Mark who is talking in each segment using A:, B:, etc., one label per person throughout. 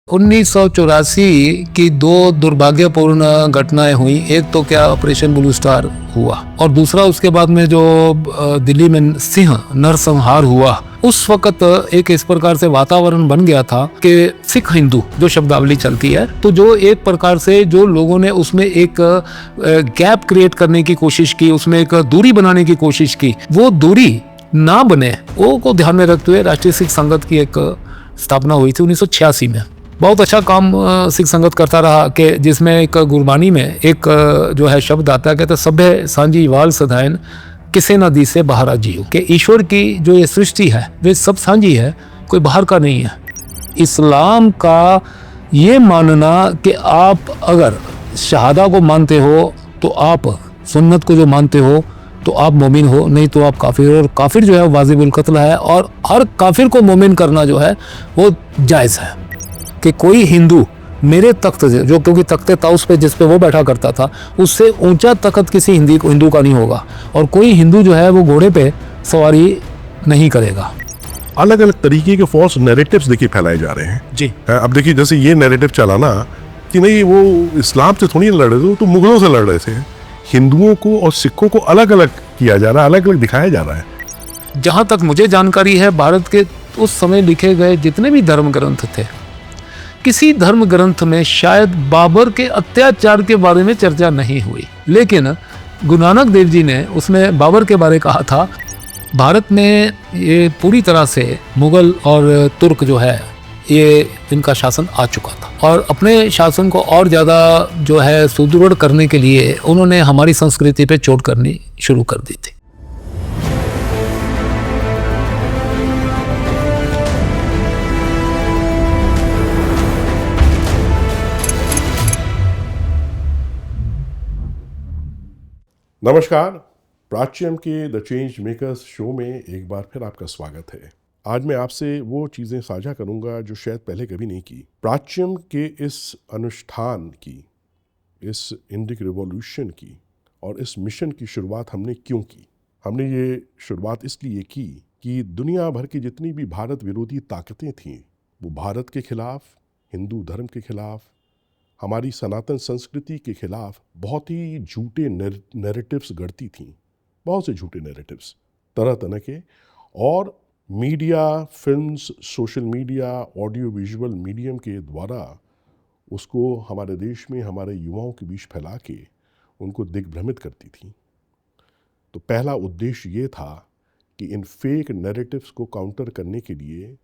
A: 1984 की दो दुर्भाग्यपूर्ण घटनाएं हुई। एक तो क्या ऑपरेशन ब्लू स्टार हुआ और दूसरा उसके बाद में जो दिल्ली में सिंह नरसंहार हुआ। उस वक्त एक इस प्रकार से वातावरण बन गया था कि सिख हिंदू जो शब्दावली चलती है, तो जो एक प्रकार से जो लोगों ने उसमें एक गैप क्रिएट करने की कोशिश की, उसमें एक दूरी बनाने की कोशिश की, वो दूरी ना बने वो को ध्यान में रखते हुए राष्ट्रीय सिख संगत की एक स्थापना हुई थी 1986 में। बहुत अच्छा काम सिख संगत करता रहा कि जिसमें एक गुरबानी में एक जो है शब्द आता है, कहते सभ्य सांझी वाल सधायन किसे नदी से बाहर जियो, कि ईश्वर की जो ये सृष्टि है वे सब साझी है, कोई बाहर का नहीं है। इस्लाम का ये मानना कि आप अगर शहादा को मानते हो तो आप सुन्नत को जो मानते हो तो आप मोमिन हो, नहीं तो आप काफिर हो। और काफिर जो है वाजिबुल कत्ल है और हर काफिर को मोमिन करना जो है वो जायज़ है। कि कोई हिंदू मेरे तख्त से, जो क्योंकि तख्ते ताउस पे जिस पे वो बैठा करता था, उससे ऊंचा तख्त किसी हिंदू का नहीं होगा, और कोई हिंदू जो है वो घोड़े पे सवारी नहीं करेगा।
B: अलग अलग तरीके के फॉल्स नैरेटिव्स देखिए फैलाए जा रहे हैं
A: जी।
B: अब देखिए जैसे ये नैरेटिव चलाना कि नहीं वो इस्लाम से थोड़ी लड़ रहे थे, तो मुगलों से लड़ रहे थे। हिंदुओं को और सिखों को अलग अलग किया जा रहा है, अलग अलग दिखाया जा रहा है।
A: जहां तक मुझे जानकारी है, भारत के उस समय लिखे गए जितने भी धर्म ग्रंथ थे, किसी धर्म ग्रंथ में शायद बाबर के अत्याचार के बारे में चर्चा नहीं हुई, लेकिन गुरु नानक देव जी ने उसमें बाबर के बारे कहा था। भारत में ये पूरी तरह से मुगल और तुर्क जो है ये इनका शासन आ चुका था, और अपने शासन को और ज़्यादा जो है सुदृढ़ करने के लिए उन्होंने हमारी संस्कृति पे चोट करनी शुरू कर दी थी।
B: नमस्कार, प्राच्यम के द चेंज मेकर्स शो में एक बार फिर आपका स्वागत है। आज मैं आपसे वो चीज़ें साझा करूंगा जो शायद पहले कभी नहीं की। प्राच्यम के इस अनुष्ठान की, इस इंडिक रिवॉल्यूशन की और इस मिशन की शुरुआत हमने क्यों की? हमने ये शुरुआत इसलिए की कि दुनिया भर की जितनी भी भारत विरोधी ताकतें थीं, वो भारत के खिलाफ, हिंदू धर्म के खिलाफ, हमारी सनातन संस्कृति के खिलाफ बहुत ही झूठे नैरेटिव्स गढ़ती थीं। बहुत से झूठे नैरेटिव्स तरह तरह के, और media, films, social media, audio visual medium के द्वारा उसको हमारे देश में हमारे युवाओं के बीच फैला के उनको दिग्भ्रमित करती थी। तो पहला उद्देश्य ये था कि इन फेक नैरेटिव्स को काउंटर करने के लिए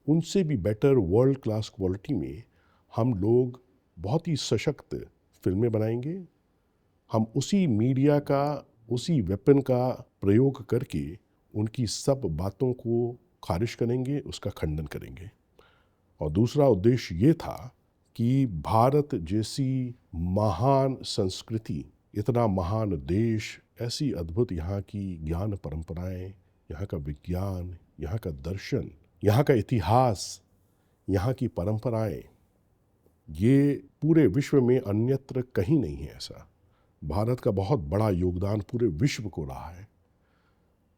B: उनसे भी बेटर वर्ल्ड क्लास क्वालिटी में हम लोग बहुत ही सशक्त फिल्में बनाएंगे। हम उसी मीडिया का, उसी वेपन का प्रयोग करके उनकी सब बातों को खारिज करेंगे, उसका खंडन करेंगे। और दूसरा उद्देश्य ये था कि भारत जैसी महान संस्कृति, इतना महान देश, ऐसी अद्भुत यहाँ की ज्ञान परंपराएं, यहाँ का विज्ञान, यहाँ का दर्शन, यहाँ का इतिहास, यहाँ की परंपराएं, ये पूरे विश्व में अन्यत्र कहीं नहीं है ऐसा। भारत का बहुत बड़ा योगदान पूरे विश्व को रहा है।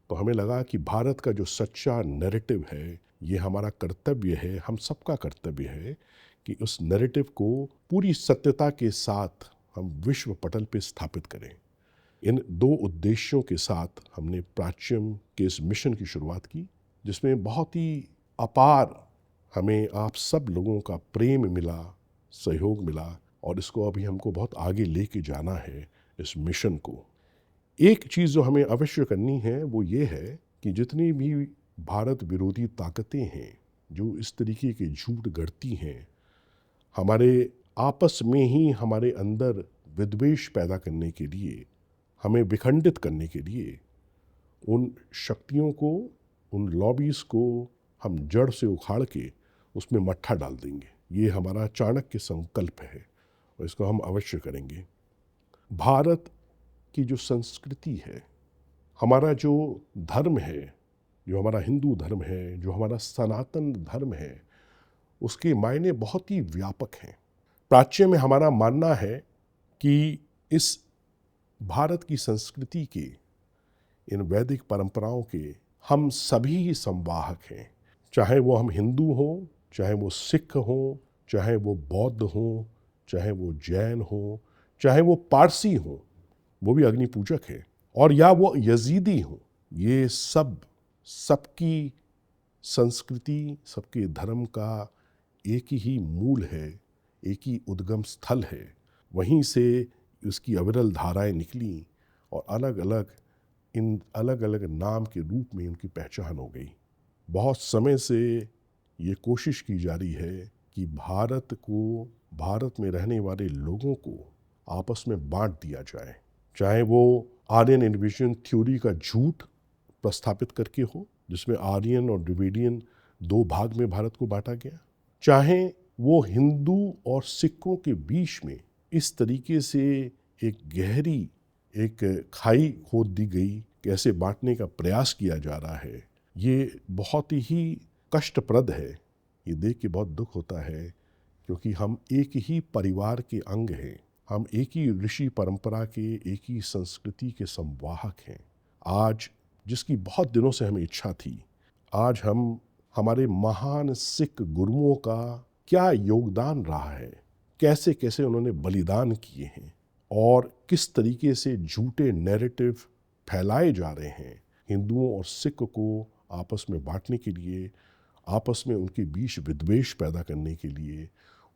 B: तो हमें लगा कि भारत का जो सच्चा नैरेटिव है, ये हमारा कर्तव्य है, हम सबका कर्तव्य है कि उस नैरेटिव को पूरी सत्यता के साथ हम विश्व पटल पे स्थापित करें। इन दो उद्देश्यों के साथ हमने प्राच्यम के इस मिशन की शुरुआत की, जिसमें बहुत ही अपार हमें आप सब लोगों का प्रेम मिला, सहयोग मिला, और इसको अभी हमको बहुत आगे लेके जाना है इस मिशन को। एक चीज़ जो हमें अवश्य करनी है वो ये है कि जितनी भी भारत विरोधी ताकतें हैं जो इस तरीके के झूठ गढ़ती हैं, हमारे आपस में ही हमारे अंदर विद्वेष पैदा करने के लिए, हमें विखंडित करने के लिए, उन शक्तियों को, उन लॉबीज़ को हम जड़ से उखाड़ के उसमें मट्ठा डाल देंगे। ये हमारा चाणक्य संकल्प है और इसको हम अवश्य करेंगे। भारत की जो संस्कृति है, हमारा जो धर्म है, जो हमारा हिंदू धर्म है, जो हमारा सनातन धर्म है, उसके मायने बहुत ही व्यापक हैं। प्राच्य में हमारा मानना है कि इस भारत की संस्कृति के, इन वैदिक परंपराओं के हम सभी ही संवाहक हैं। चाहे वो हम हिंदू हों, चाहे वो सिख हों, चाहे वो बौद्ध हों, चाहे वो जैन हों, चाहे वो पारसी हों, वो भी अग्नि पूजक है, और या वो यजीदी हों, ये सबकी संस्कृति, सबके धर्म का एक ही मूल है, एक ही उद्गम स्थल है। वहीं से उसकी अविरल धाराएं निकली और अलग अलग नाम के रूप में उनकी पहचान हो गई। बहुत समय से ये कोशिश की जा रही है कि भारत में रहने वाले लोगों को आपस में बांट दिया जाए, चाहे वो आर्यन इन्विजन थ्योरी का झूठ प्रस्थापित करके हो, जिसमें आर्यन और द्रविडियन दो भाग में भारत को बांटा गया, चाहे वो हिंदू और सिखों के बीच में इस तरीके से एक गहरी एक खाई खोद दी गई, कैसे बांटने का प्रयास किया जा रहा है, ये बहुत ही कष्टप्रद है। ये देख के बहुत दुख होता है, क्योंकि हम एक ही परिवार के अंग हैं, हम एक ही ऋषि परंपरा के, एक ही संस्कृति के संवाहक हैं। आज जिसकी बहुत दिनों से हमें इच्छा थी, आज हम हमारे महान सिख गुरुओं का क्या योगदान रहा है, कैसे कैसे उन्होंने बलिदान किए हैं, और किस तरीके से झूठे नैरेटिव फैलाए जा रहे हैं हिंदुओं और सिख को आपस में बांटने के लिए, आपस में उनके बीच विद्वेष पैदा करने के लिए,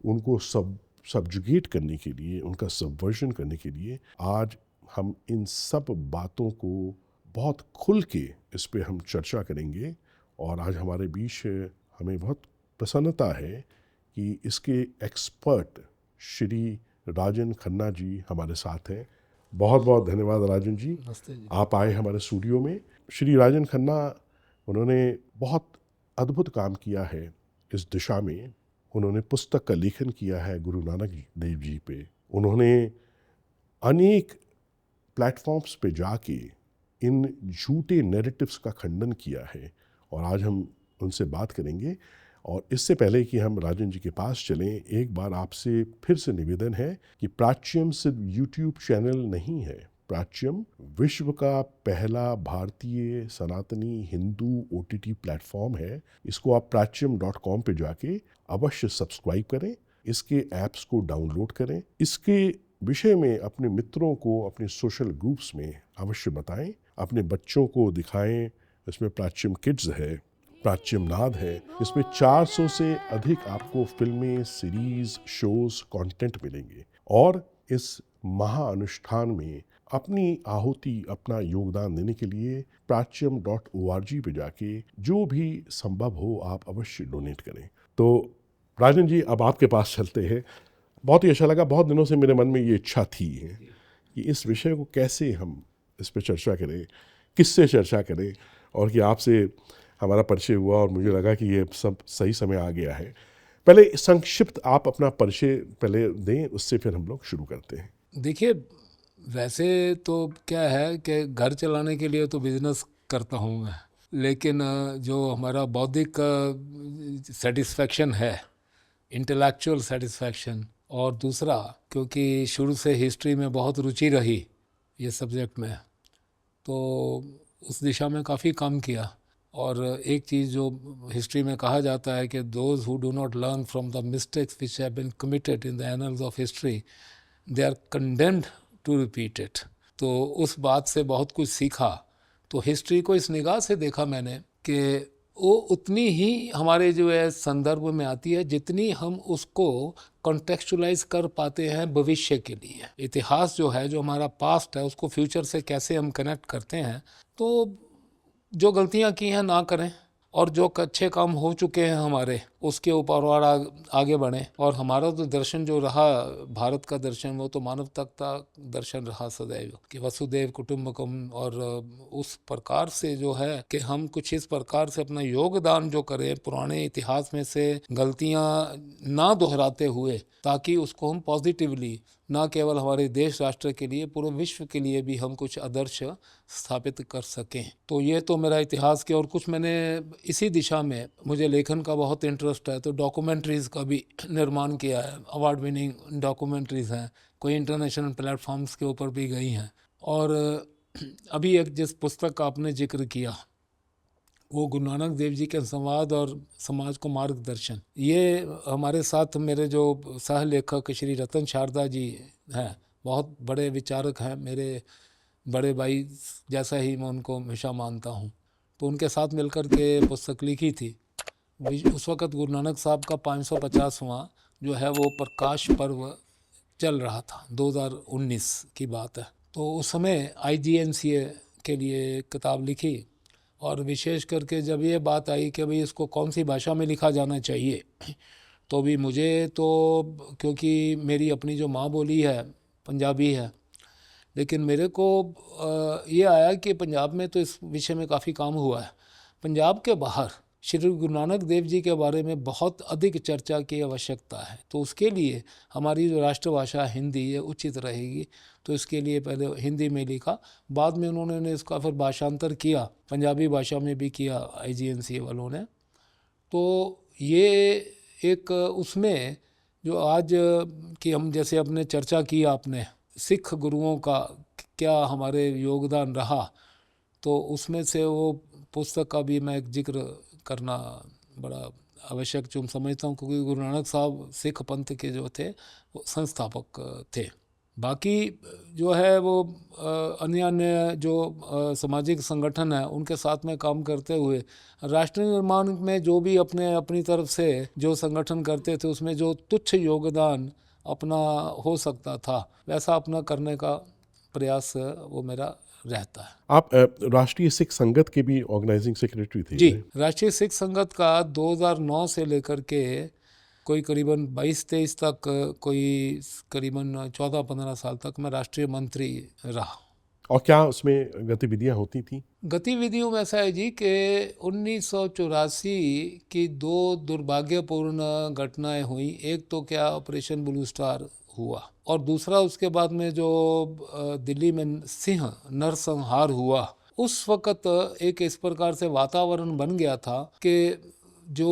B: उनको सबजुगेट करने के लिए, उनका सबवर्जन करने के लिए। आज हम इन सब बातों को बहुत खुल के इस पे हम चर्चा करेंगे, और आज हमारे बीच हमें बहुत प्रसन्नता है कि इसके एक्सपर्ट श्री राजन खन्ना जी हमारे साथ हैं। बहुत बहुत धन्यवाद राजन जी, आप आए हमारे स्टूडियो में। श्री राजन खन्ना, उन्होंने बहुत अद्भुत काम किया है इस दिशा में। उन्होंने पुस्तक का लेखन किया है गुरु नानक देव जी पे। उन्होंने अनेक प्लेटफॉर्म्स पे जाके इन झूठे नैरेटिव्स का खंडन किया है, और आज हम उनसे बात करेंगे। और इससे पहले कि हम राजन जी के पास चलें, एक बार आपसे फिर से निवेदन है कि प्राच्यम सिर्फ यूट्यूब चैनल नहीं है। प्राच्यम विश्व का पहला भारतीय सनातनी हिंदू OTT प्लेटफॉर्म है। इसको आप प्राच्यम.com पे जाके अवश्य सब्सक्राइब करें, इसके ऐप्स को डाउनलोड करें, इसके विषय में अपने मित्रों को अपने सोशल ग्रुप्स में अवश्य बताएं, अपने बच्चों को दिखाएं। इसमें प्राच्यम किड्स है, प्राच्यम नाद है, इसमें 400 से अधिक आपको फिल्में, सीरीज, शोज, कंटेंट मिलेंगे। और इस महाअनुष्ठान में अपनी आहुति, अपना योगदान देने के लिए प्राच्यम.org पे जाके जो भी संभव हो आप अवश्य डोनेट करें। तो राजन जी, अब आपके पास चलते हैं। बहुत ही अच्छा लगा, बहुत दिनों से मेरे मन में ये इच्छा थी कि इस विषय को कैसे हम इस पर चर्चा करें, किससे चर्चा करें, और कि आपसे हमारा परिचय हुआ और मुझे लगा कि ये सब सही समय आ गया है। पहले संक्षिप्त आप अपना परिचय पहले दें, उससे फिर हम लोग शुरू करते हैं।
A: देखिए, वैसे तो क्या है कि घर चलाने के लिए तो बिजनेस करता हूँ मैं, लेकिन जो हमारा बौद्धिक सेटिस्फैक्शन है, इंटेलेक्चुअल सेटिस्फैक्शन, और दूसरा क्योंकि शुरू से हिस्ट्री में बहुत रुचि रही ये सब्जेक्ट में, तो उस दिशा में काफ़ी काम किया। और एक चीज़ जो हिस्ट्री में कहा जाता है कि those who do not learn from the mistakes which have been committed in the annals of history, they are condemned to repeat it. तो उस बात से बहुत कुछ सीखा। तो हिस्ट्री को इस निगाह से देखा मैंने कि वो उतनी ही हमारे जो है संदर्भ में आती है जितनी हम उसको कॉन्टेक्चुअलाइज कर पाते हैं भविष्य के लिए। इतिहास जो है, जो हमारा पास्ट है, उसको फ्यूचर से कैसे हम कनेक्ट करते हैं। तो जो गलतियां की हैं ना करें, और जो अच्छे काम हो चुके हैं हमारे, उसके ऊपर और आगे बढ़ें। और हमारा तो दर्शन जो रहा, भारत का दर्शन, वो तो मानवता का दर्शन रहा सदैव कि वसुदेव कुटुंबकम। और उस प्रकार से जो है कि हम कुछ इस प्रकार से अपना योगदान जो करें पुराने इतिहास में से गलतियां ना दोहराते हुए, ताकि उसको हम पॉजिटिवली, ना केवल हमारे देश राष्ट्र के लिए, पूरे विश्व के लिए भी हम कुछ आदर्श स्थापित कर सकें। तो ये तो मेरा इतिहास के, और कुछ मैंने इसी दिशा में, मुझे लेखन का बहुत इंटरेस्ट है, तो डॉक्यूमेंट्रीज़ का भी निर्माण किया है। अवार्ड विनिंग डॉक्यूमेंट्रीज़ हैं, कोई इंटरनेशनल प्लेटफॉर्म्स के ऊपर भी गई हैं। और अभी एक जिस पुस्तक का आपने जिक्र किया, वो गुरु नानक देव जी के संवाद और समाज को मार्गदर्शन, ये हमारे साथ मेरे जो सह लेखक श्री रतन शारदा जी हैं, बहुत बड़े विचारक हैं, मेरे बड़े भाई जैसा ही मैं उनको हमेशा मानता हूँ। तो उनके साथ मिलकर के पुस्तक लिखी थी। उस वक़्त गुरु नानक साहब का 550वां जो है वो प्रकाश पर्व चल रहा था, 2019 की बात है। तो उस समय IGNCA के लिए किताब लिखी, और विशेष करके जब ये बात आई कि भाई इसको कौन सी भाषा में लिखा जाना चाहिए, तो भी मुझे तो, क्योंकि मेरी अपनी जो माँ बोली है पंजाबी है, लेकिन मेरे को ये आया कि पंजाब में तो इस विषय में काफ़ी काम हुआ है, पंजाब के बाहर श्री गुरु नानक देव जी के बारे में बहुत अधिक चर्चा की आवश्यकता है। तो उसके लिए हमारी जो राष्ट्रभाषा हिंदी ये उचित रहेगी। तो इसके लिए पहले हिंदी में लिखा, बाद में उन्होंने इसका फिर भाषांतर किया, पंजाबी भाषा में भी किया IGNCA वालों ने। तो ये एक उसमें जो आज की हम जैसे अपने चर्चा की आपने, सिख गुरुओं का क्या हमारे योगदान रहा, तो उसमें से वो पुस्तक का भी मैं एक जिक्र करना बड़ा आवश्यक जो समझता हूँ, क्योंकि गुरु नानक साहब सिख पंथ के जो थे वो संस्थापक थे। बाकी जो है वो अन्य अन्य जो सामाजिक संगठन है उनके साथ में काम करते हुए राष्ट्र निर्माण में जो भी अपनी तरफ से जो संगठन करते थे उसमें जो तुच्छ योगदान अपना हो सकता था वैसा अपना करने का प्रयास वो मेरा रहता है।
B: आप राष्ट्रीय सिख संगत के भी ऑर्गेनाइजिंग सेक्रेटरी थे?
A: जी, राष्ट्रीय सिख संगत का 2009 से लेकर के कोई करीबन 22-23 तक, कोई करीबन 14-15 साल तक मैं राष्ट्रीय मंत्री रहा।
B: और क्या उसमें गतिविधियां होती थी?
A: गतिविधियों में ऐसा है जी कि 1984 की 2 दुर्भाग्यपूर्ण घटनाएं हुई। एक तो क्या ऑपरेशन ब्लू स्टार हुआ, और दूसरा उसके बाद में जो दिल्ली में सिंह नरसंहार हुआ। उस वक़्त एक इस प्रकार से वातावरण बन गया था कि जो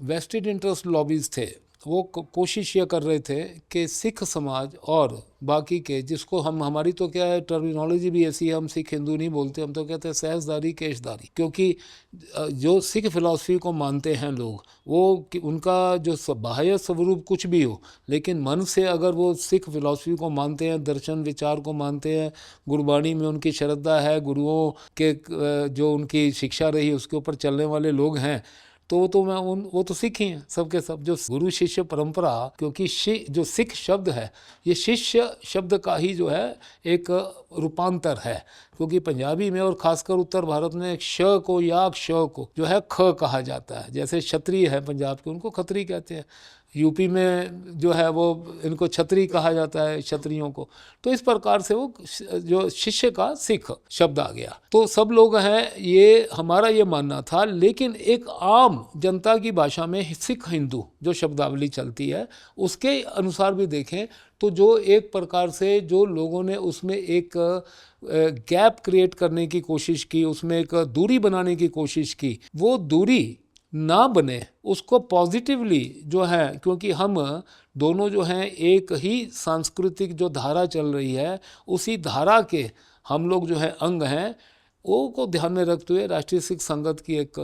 A: वेस्टेड इंटरेस्ट लॉबीज थे वो कोशिश ये कर रहे थे कि सिख समाज और बाकी के, जिसको हम, हमारी तो क्या है टर्मिनोलॉजी भी ऐसी है, हम सिख हिंदू नहीं बोलते, हम तो कहते हैं सहजदारी केशदारी, क्योंकि जो सिख फिलॉसफी को मानते हैं लोग वो उनका जो बाह्य स्वरूप कुछ भी हो, लेकिन मन से अगर वो सिख फिलॉसफी को मानते हैं, दर्शन विचार को मानते हैं, गुरबाणी में उनकी श्रद्धा है, गुरुओं के जो उनकी शिक्षा रही उसके ऊपर चलने वाले लोग हैं, तो मैं वो तो सिख ही हैं सबके सब। जो गुरु शिष्य परंपरा, क्योंकि जो सिख शब्द है ये शिष्य शब्द का ही जो है एक रूपांतर है, क्योंकि पंजाबी में और खासकर उत्तर भारत में श को या क्ष को जो है ख कहा जाता है। जैसे क्षत्रिय है पंजाब के, उनको खत्री कहते हैं, यूपी में जो है वो इनको छत्री कहा जाता है, क्षत्रियों को। तो इस प्रकार से वो जो शिष्य का सिख शब्द आ गया। तो सब लोग हैं, ये हमारा ये मानना था। लेकिन एक आम जनता की भाषा में सिख हिंदू जो शब्दावली चलती है उसके अनुसार भी देखें तो जो एक प्रकार से जो लोगों ने उसमें एक गैप क्रिएट करने की कोशिश की, उसमें एक दूरी बनाने की कोशिश की, वो दूरी ना बने, उसको पॉजिटिवली जो है, क्योंकि हम दोनों जो हैं एक ही सांस्कृतिक जो धारा चल रही है उसी धारा के हम लोग जो है अंग हैं, वो को ध्यान में रखते हुए राष्ट्रीय सिख संगत की एक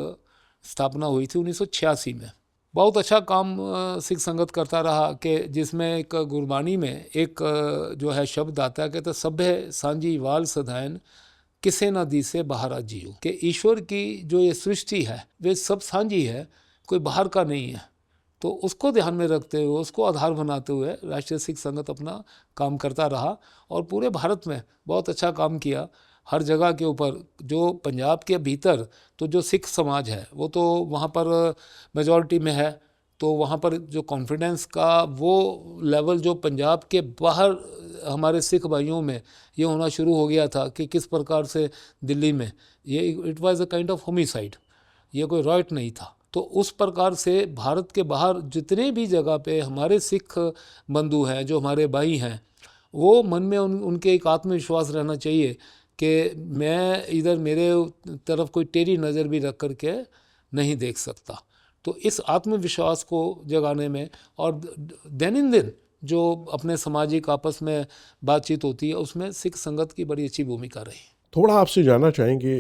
A: स्थापना हुई थी 1986 में। बहुत अच्छा काम सिख संगत करता रहा कि जिसमें एक गुरबाणी में एक जो है शब्द आता है, कहते सभ्य सांझी वाल सधायन किसे ना दी से बाहर जियो, कि ईश्वर की जो ये सृष्टि है वे सब सांझी है, कोई बाहर का नहीं है। तो उसको ध्यान में रखते हुए, उसको आधार बनाते हुए राष्ट्रीय सिख संगत अपना काम करता रहा और पूरे भारत में बहुत अच्छा काम किया। हर जगह के ऊपर जो पंजाब के भीतर तो जो सिख समाज है वो तो वहाँ पर मेजॉरिटी में है, तो वहाँ पर जो कॉन्फिडेंस का वो लेवल जो पंजाब के बाहर हमारे सिख भाइयों में ये होना शुरू हो गया था कि किस प्रकार से दिल्ली में ये it was a kind of homicide, ये कोई रॉयट नहीं था। तो उस प्रकार से भारत के बाहर जितने भी जगह पे हमारे सिख बंधु हैं, जो हमारे भाई हैं, वो मन में उनके एक आत्मविश्वास रहना चाहिए कि मैं इधर मेरे तरफ कोई टेढ़ी नज़र भी रख कर के नहीं देख सकता। तो इस आत्मविश्वास को जगाने में और दैनिक जो अपने सामाजिक आपस में बातचीत होती है उसमें सिख संगत की बड़ी अच्छी भूमिका रही।
B: थोड़ा आपसे जानना चाहेंगे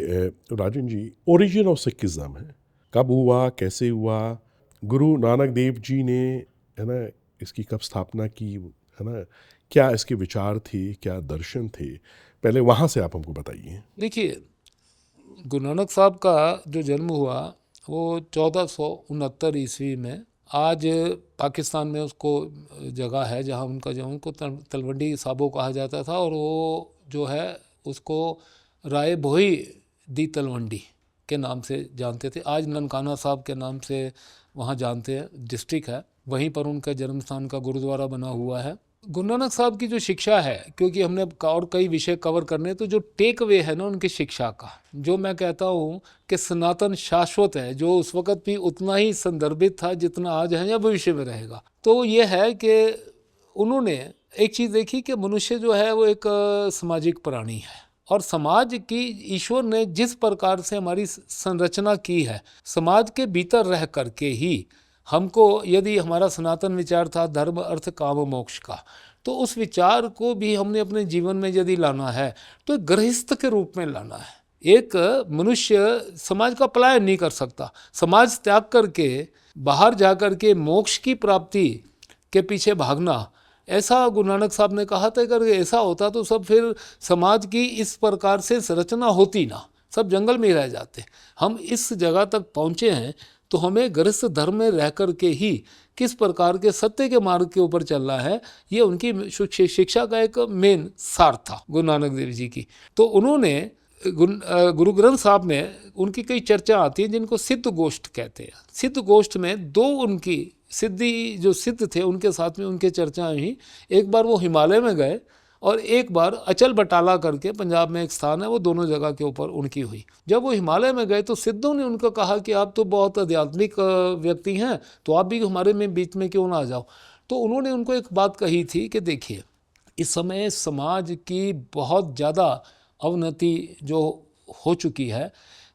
B: Rajan ji, origin of Sikhism है, कब हुआ, कैसे हुआ, गुरु नानक देव जी ने, है ना, इसकी कब स्थापना की, है ना, क्या इसके विचार थे, क्या दर्शन थे, पहले वहाँ से आप हमको बताइए।
A: देखिए, गुरु नानक साहब का जो जन्म हुआ वो 1469 ईस्वी में। आज पाकिस्तान में उसको जगह है जहाँ उनका जो उनको तलवंडी साबो कहा जाता था, और वो जो है उसको राय भोई दी तलवंडी के नाम से जानते थे। आज ननकाना साहब के नाम से वहाँ जानते हैं, डिस्ट्रिक्ट है, वहीं पर उनका जन्म स्थान का गुरुद्वारा बना हुआ है। गुरु नानक साहब की जो शिक्षा है, क्योंकि हमने और कई विषय कवर करने, तो जो टेक वे है ना उनकी शिक्षा का, जो मैं कहता हूँ कि सनातन शाश्वत है, जो उस वक़्त भी उतना ही संदर्भित था जितना आज है या भविष्य में रहेगा, तो ये है कि उन्होंने एक चीज़ देखी कि मनुष्य जो है वो एक सामाजिक प्राणी है, और समाज की ईश्वर ने जिस प्रकार से हमारी संरचना की है, समाज के भीतर रह करके ही हमको, यदि हमारा सनातन विचार था धर्म अर्थ काम मोक्ष का, तो उस विचार को भी हमने अपने जीवन में यदि लाना है तो गृहस्थ के रूप में लाना है। एक मनुष्य समाज का पलायन नहीं कर सकता, समाज त्याग करके बाहर जा कर के मोक्ष की प्राप्ति के पीछे भागना, ऐसा गुरु नानक साहब ने कहा था। अगर ऐसा होता तो सब फिर समाज की इस प्रकार से संरचना होती ना, सब जंगल में ही रह जाते। हम इस जगह तक पहुँचे हैं तो हमें गृहस्थ धर्म में रह कर के ही किस प्रकार के सत्य के मार्ग के ऊपर चलना है, ये उनकी शिक्षा का एक मेन सार था गुरु नानक देव जी की। तो उन्होंने गुरु ग्रंथ साहब में उनकी कई चर्चा आती हैं जिनको सिद्ध गोष्ठ कहते हैं। सिद्ध गोष्ठ में दो उनकी सिद्धि जो सिद्ध थे उनके साथ में उनके चर्चाएं हुई। एक बार वो हिमालय में गए और एक बार अचल बटाला करके पंजाब में एक स्थान है, वो दोनों जगह के ऊपर उनकी हुई। जब वो हिमालय में गए तो सिद्धों ने उनको कहा कि आप तो बहुत आध्यात्मिक व्यक्ति हैं, तो आप भी हमारे में बीच में क्यों ना आ जाओ। तो उन्होंने उनको एक बात कही थी कि देखिए, इस समय समाज की बहुत ज़्यादा अवनति जो हो चुकी है,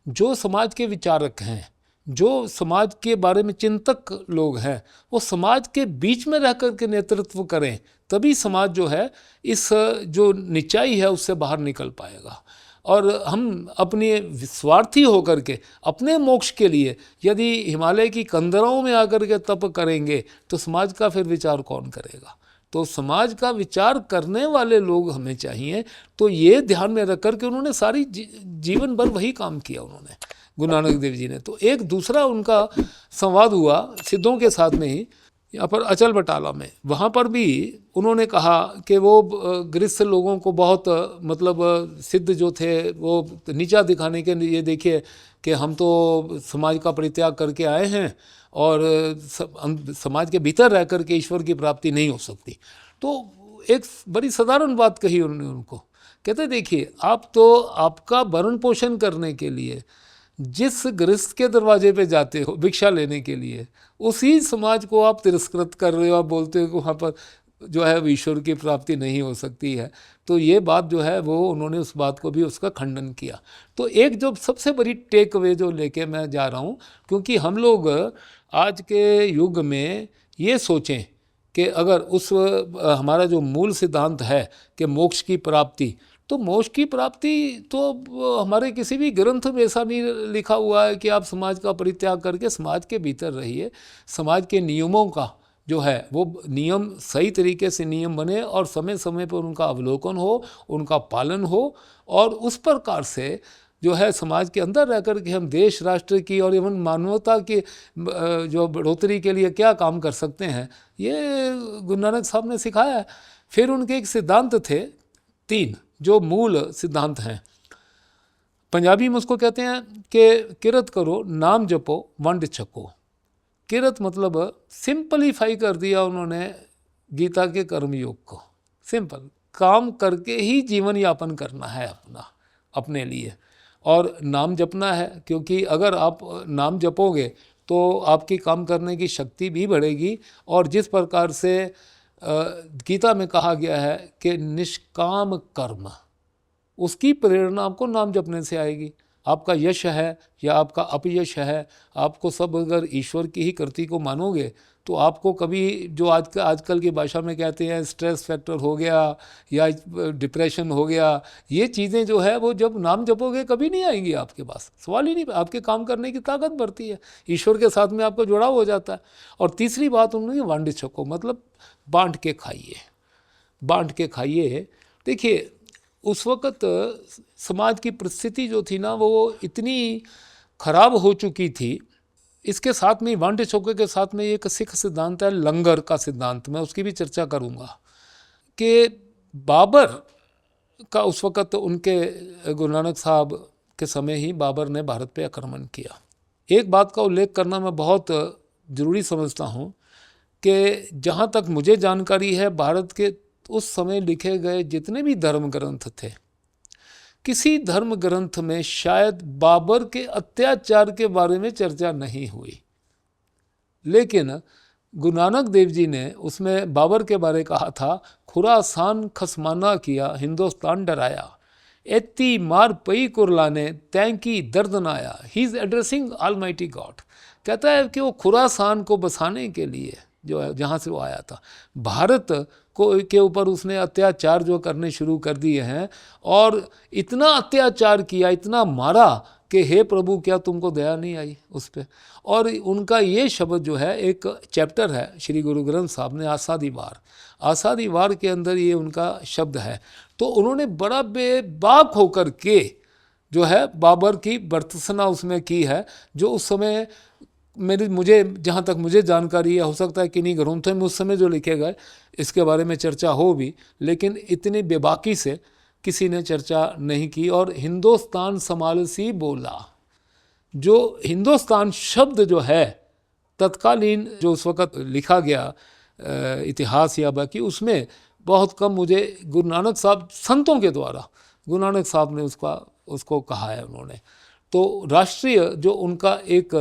A: जो समाज के विचारक हैं, जो समाज के बारे में चिंतक लोग हैं, वो समाज के बीच में रह कर के नेतृत्व करें, तभी समाज जो है इस जो निचाई है उससे बाहर निकल पाएगा। और हम अपने स्वार्थी होकर के अपने मोक्ष के लिए यदि हिमालय की कंदरों में आकर के तप करेंगे तो समाज का फिर विचार कौन करेगा। तो समाज का विचार करने वाले लोग हमें चाहिए। तो ये ध्यान में रख कर के उन्होंने सारी जीवन भर वही काम किया उन्होंने, गुरु नानक देव जी ने। तो एक दूसरा उनका संवाद हुआ सिद्धों के साथ में ही, यहाँ पर अचल बटाला में। वहाँ पर भी उन्होंने कहा कि वो गृहस्थ लोगों को बहुत मतलब सिद्ध जो थे वो नीचा दिखाने के लिए, देखिए कि हम तो समाज का परित्याग करके आए हैं और समाज के भीतर रह कर के ईश्वर की प्राप्ति नहीं हो सकती। तो एक बड़ी साधारण बात कही उन्होंने उनको, कहते देखिए, आप तो आपका भरण पोषण करने के लिए जिस गृहस्थ के दरवाजे पे जाते हो भिक्षा लेने के लिए, उसी समाज को आप तिरस्कृत कर रहे हो, आप बोलते हो कि वहाँ पर जो है ईश्वर की प्राप्ति नहीं हो सकती है। तो ये बात जो है वो उन्होंने उस बात को भी उसका खंडन किया। तो एक जो सबसे बड़ी टेक अवे जो लेके मैं जा रहा हूँ, क्योंकि हम लोग आज के युग में ये सोचें कि अगर उस हमारा जो मूल सिद्धांत है कि मोक्ष की प्राप्ति, तो मोक्ष की प्राप्ति तो हमारे किसी भी ग्रंथ में ऐसा नहीं लिखा हुआ है कि आप समाज का परित्याग करके समाज के भीतर रहिए। समाज के नियमों का जो है वो नियम सही तरीके से नियम बने और समय समय पर उनका अवलोकन हो, उनका पालन हो, और उस प्रकार से जो है समाज के अंदर रह कर के हम देश राष्ट्र की और एवं मानवता की जो बढ़ोतरी के लिए क्या काम कर सकते हैं, ये गुरु नानक साहब ने सिखाया है। फिर उनके एक सिद्धांत थे 3 जो मूल सिद्धांत हैं। पंजाबी में उसको कहते हैं कि किरत करो, नाम जपो, वंड छको। किरत मतलब सिंपलीफाई कर दिया उन्होंने गीता के कर्म योग को। सिंपल काम करके ही जीवन यापन करना है अपने लिए, और नाम जपना है, क्योंकि अगर आप नाम जपोगे तो आपकी काम करने की शक्ति भी बढ़ेगी। और जिस प्रकार से गीता में कहा गया है कि निष्काम कर्म, उसकी प्रेरणा आपको नाम जपने से आएगी। आपका यश है या आपका अपयश है, आपको सब अगर ईश्वर की ही कृति को मानोगे तो आपको कभी जो आजकल की भाषा में कहते हैं स्ट्रेस फैक्टर हो गया या डिप्रेशन हो गया, ये चीज़ें जो है वो जब नाम जपोगे कभी नहीं आएंगी आपके पास, सवाल ही नहीं। आपके काम करने की ताकत बढ़ती है, ईश्वर के साथ में आपका जुड़ाव हो जाता है। और तीसरी बात उन्होंने वांडे छको, मतलब बांट के खाइए, बांट के खाइए। देखिए उस वक़्त समाज की परिस्थिति जो थी ना वो इतनी खराब हो चुकी थी। इसके साथ में वांडे छक्के के साथ में एक सिख सिद्धांत है लंगर का सिद्धांत, मैं उसकी भी चर्चा करूँगा कि बाबर का उस वक़्त उनके गुरु नानक साहब के समय ही बाबर ने भारत पे आक्रमण किया। एक बात का उल्लेख करना मैं बहुत ज़रूरी समझता हूँ कि जहाँ तक मुझे जानकारी है भारत के उस समय लिखे गए जितने भी धर्म ग्रंथ थे, किसी धर्म ग्रंथ में शायद बाबर के अत्याचार के बारे में चर्चा नहीं हुई, लेकिन गुरु नानक देव जी ने उसमें बाबर के बारे कहा था, खुरासान खसमाना किया हिंदुस्तान डराया, एती मार पई कुरलाने तैंकी दर्द नाया। He is addressing almighty God. कहता है कि वो खुरासान को बसाने के लिए जो है जहाँ से वो आया था, भारत को के ऊपर उसने अत्याचार जो करने शुरू कर दिए हैं और इतना अत्याचार किया, इतना मारा कि हे प्रभु क्या तुमको दया नहीं आई उस पर। और उनका ये शब्द जो है, एक चैप्टर है श्री गुरु ग्रंथ साहब ने आसादी वार, आसादी वार के अंदर ये उनका शब्द है। तो उन्होंने बड़ा बेबाक होकर के जो है बाबर की बर्तसना उसमें की है, जो उस समय मुझे जहाँ तक मुझे जानकारी है, हो सकता है किन्हीं ग्रंथों में उस समय जो लिखे गए इसके बारे में चर्चा हो भी, लेकिन इतनी बेबाकी से किसी ने चर्चा नहीं की। और हिंदुस्तान समालसी बोला, जो हिंदुस्तान शब्द जो है तत्कालीन जो उस वक़्त लिखा गया इतिहास या बाकी, उसमें बहुत कम मुझे गुरु नानक साहब संतों के द्वारा गुरु नानक साहब ने उसको कहा है उन्होंने। तो राष्ट्रीय जो उनका एक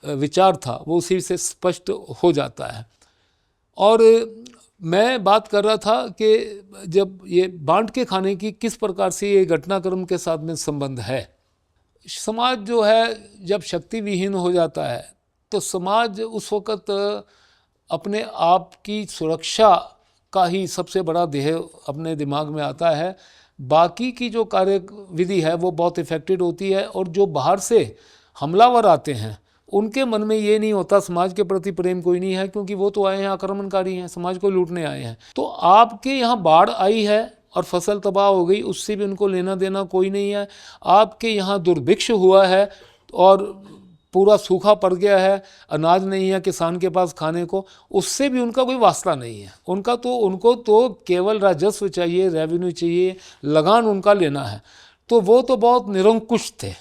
A: विचार था वो उसी से स्पष्ट हो जाता है। और मैं बात कर रहा था कि जब ये बांट के खाने की किस प्रकार से ये घटनाक्रम के साथ में संबंध है। समाज जो है जब शक्ति विहीन हो जाता है तो समाज उस वक़्त अपने आप की सुरक्षा का ही सबसे बड़ा ध्येय अपने दिमाग में आता है। बाकी की जो कार्यविधि है वो बहुत इफेक्टेड होती है, और जो बाहर से हमलावर आते हैं उनके मन में ये नहीं होता, समाज के प्रति प्रेम कोई नहीं है, क्योंकि वो तो आए हैं आक्रमणकारी हैं, समाज को लूटने आए हैं। तो आपके यहाँ बाढ़ आई है और फसल तबाह हो गई, उससे भी उनको लेना देना कोई नहीं है। आपके यहाँ दुर्भिक्ष हुआ है और पूरा सूखा पड़ गया है, अनाज नहीं है किसान के पास खाने को, उससे भी उनका कोई वास्ता नहीं है। उनको तो केवल राजस्व चाहिए, रेवेन्यू चाहिए, लगान उनका लेना है। तो वो तो बहुत निरंकुश थे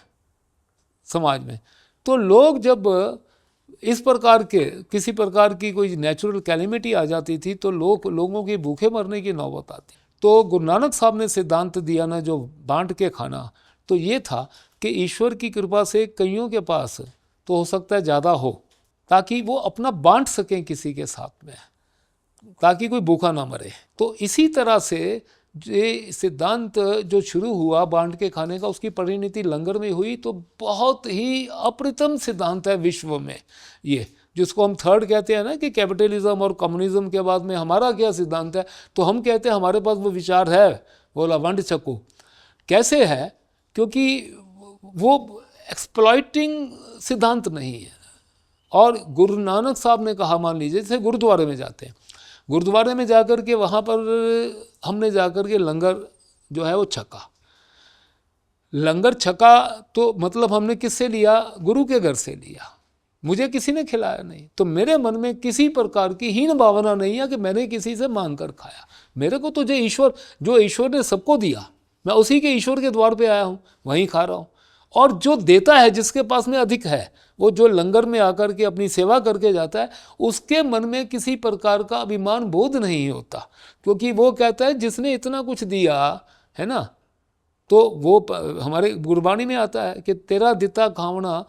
A: समाज में। तो लोग जब इस प्रकार के किसी प्रकार की कोई नेचुरल कैलेमिटी आ जाती थी तो लोगों की भूखे मरने की नौबत आती। तो गुरु नानक साहब ने सिद्धांत दिया ना जो बांट के खाना, तो ये था कि ईश्वर की कृपा से कईयों के पास तो हो सकता है ज़्यादा हो, ताकि वो अपना बांट सकें किसी के साथ में, ताकि कोई भूखा ना मरे। तो इसी तरह से ये सिद्धांत जो शुरू हुआ बांट के खाने का, उसकी परिणति लंगर में हुई। तो बहुत ही अप्रतिम सिद्धांत है विश्व में ये, जिसको हम थर्ड कहते हैं ना कि कैपिटलिज्म और कम्युनिज्म के बाद में हमारा क्या सिद्धांत है। तो हम कहते हैं हमारे पास वो विचार है, बोला वंड छको। कैसे है? क्योंकि वो एक्सप्लॉइटिंग सिद्धांत नहीं है। और गुरु नानक साहब ने कहा, मान लीजिए जैसे गुरुद्वारे में जाते हैं, गुरुद्वारे में जाकर के वहाँ पर हमने जाकर के लंगर जो है वो छका। लंगर छका तो मतलब हमने किससे लिया? गुरु के घर से लिया, मुझे किसी ने खिलाया नहीं। तो मेरे मन में किसी प्रकार की हीन भावना नहीं है कि मैंने किसी से मांग कर खाया। मेरे को तो जो ईश्वर ने सबको दिया, मैं उसी के ईश्वर के द्वार पे आया हूँ, वहीं खा रहा हूँ। और जो देता है, जिसके पास में अधिक है, वो जो लंगर में आकर के अपनी सेवा करके जाता है, उसके मन में किसी प्रकार का अभिमान बोध नहीं होता, क्योंकि वो कहता है जिसने इतना कुछ दिया है ना, तो वो हमारे गुरबाणी में आता है कि तेरा दिता खावना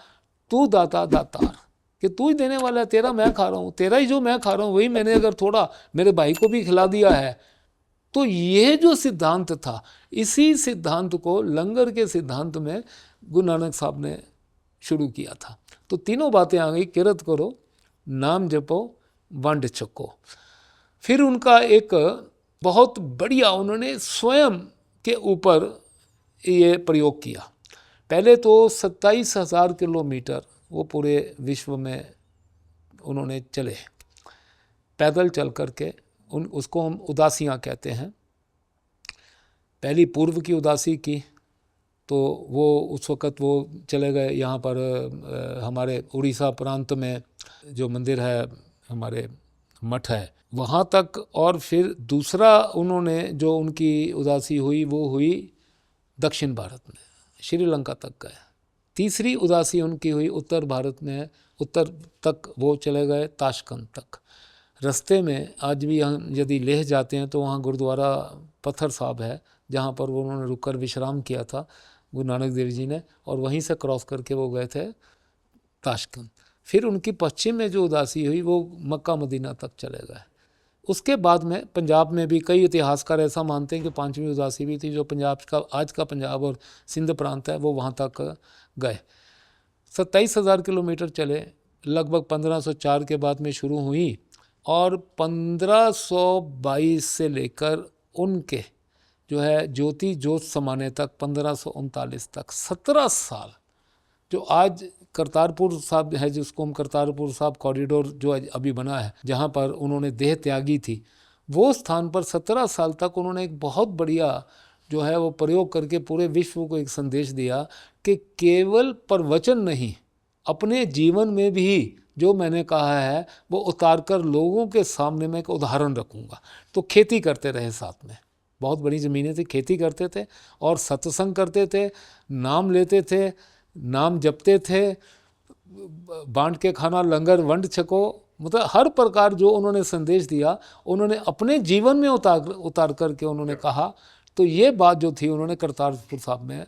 A: तू दाता दातार, कि तू ही देने वाला है, तेरा मैं खा रहा हूँ, तेरा ही जो मैं खा रहा हूँ वही मैंने अगर थोड़ा मेरे भाई को भी खिला दिया है। तो ये जो सिद्धांत था, इसी सिद्धांत को लंगर के सिद्धांत में गुरु नानक साहब ने शुरू किया था। तो तीनों बातें आ गई, किरत करो, नाम जपो, वंड छको। फिर उनका एक बहुत बढ़िया, उन्होंने स्वयं के ऊपर ये प्रयोग किया। पहले तो 27,000 किलोमीटर वो पूरे विश्व में उन्होंने चले, पैदल चल करके। उसको हम उदासियाँ कहते हैं। पहली पूर्व की उदासी की, तो वो उस वक़्त वो चले गए यहाँ पर हमारे उड़ीसा प्रांत में जो मंदिर है, हमारे मठ है, वहाँ तक। और फिर दूसरा उन्होंने जो उनकी उदासी हुई वो हुई दक्षिण भारत में, श्रीलंका तक गए। तीसरी उदासी उनकी हुई उत्तर भारत में, उत्तर तक वो चले गए, ताशकंद तक। रास्ते में आज भी हम यदि लेह जाते हैं तो वहाँ गुरुद्वारा पत्थर साहब है, जहाँ पर वो उन्होंने रुककर विश्राम किया था गुरु नानक देव जी ने, और वहीं से क्रॉस करके वो गए थे ताशकंद। फिर उनकी पश्चिम में जो उदासी हुई वो मक्का मदीना तक चले गए। उसके बाद में पंजाब में भी कई इतिहासकार ऐसा मानते हैं कि पांचवी उदासी भी थी, जो पंजाब का, आज का पंजाब और सिंध प्रांत है, वो वहाँ तक गए। 27,000 किलोमीटर चले, लगभग 1504 के बाद में शुरू हुई, और 1522 से लेकर उनके जो है ज्योति जोत समाने तक 1539 तक 17 साल, जो आज करतारपुर साहब है, जिसको हम करतारपुर साहब कॉरिडोर जो अभी बना है, जहाँ पर उन्होंने देह त्यागी थी, वो स्थान पर 17 साल तक उन्होंने एक बहुत बढ़िया जो है वो प्रयोग करके पूरे विश्व को एक संदेश दिया कि केवल प्रवचन नहीं, अपने जीवन में भी जो मैंने कहा है वो उतार कर लोगों के सामने मैं एक उदाहरण रखूँगा। तो खेती करते रहे, साथ में बहुत बड़ी ज़मीनें थी, खेती करते थे और सत्संग करते थे, नाम लेते थे, नाम जपते थे, बांट के खाना, लंगर, वंड छको। मतलब हर प्रकार जो उन्होंने संदेश दिया, उन्होंने अपने जीवन में उतार करके उन्होंने कहा। तो ये बात जो थी उन्होंने करतारपुर साहब में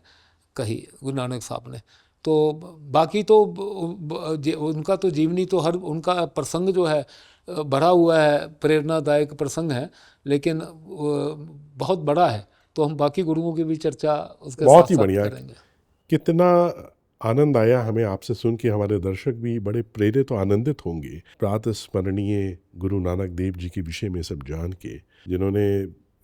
A: कही, गुरु नानक साहब ने। तो बाकी तो उनका तो जीवनी तो हर उनका प्रसंग जो है भरा हुआ है, प्रेरणादायक प्रसंग है, लेकिन बहुत बड़ा है। तो हम बाकी गुरुओं की भी चर्चा उसके
B: बहुत
A: साथ
B: ही
A: साथ
B: बढ़िया।
A: करेंगे।
B: कितना आनंद आया हमें आपसे सुन के, हमारे दर्शक भी बड़े प्रेरित और आनंदित होंगे प्रातः स्मरणीय गुरु नानक देव जी के विषय में सब जान के, जिन्होंने